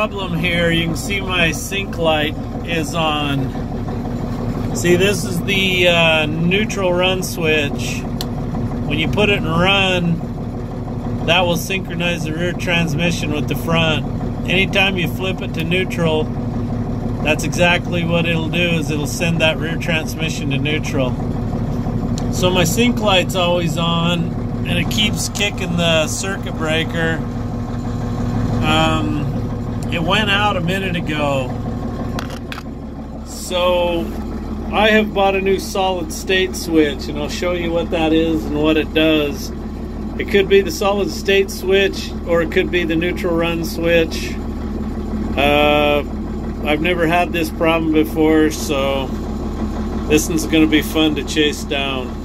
problem here. You can see my sync light is on. See, this is the neutral run switch. When you put it in run, that will synchronize the rear transmission with the front. Anytime you flip it to neutral, that's exactly what it'll do, is it'll send that rear transmission to neutral. So my sync light's always on, and it keeps kicking the circuit breaker. It went out a minute ago. So I have bought a new solid state switch, and I'll show you what that is and what it does. It could be the solid state switch, or it could be the neutral run switch. I've never had this problem before, so this one's going to be fun to chase down.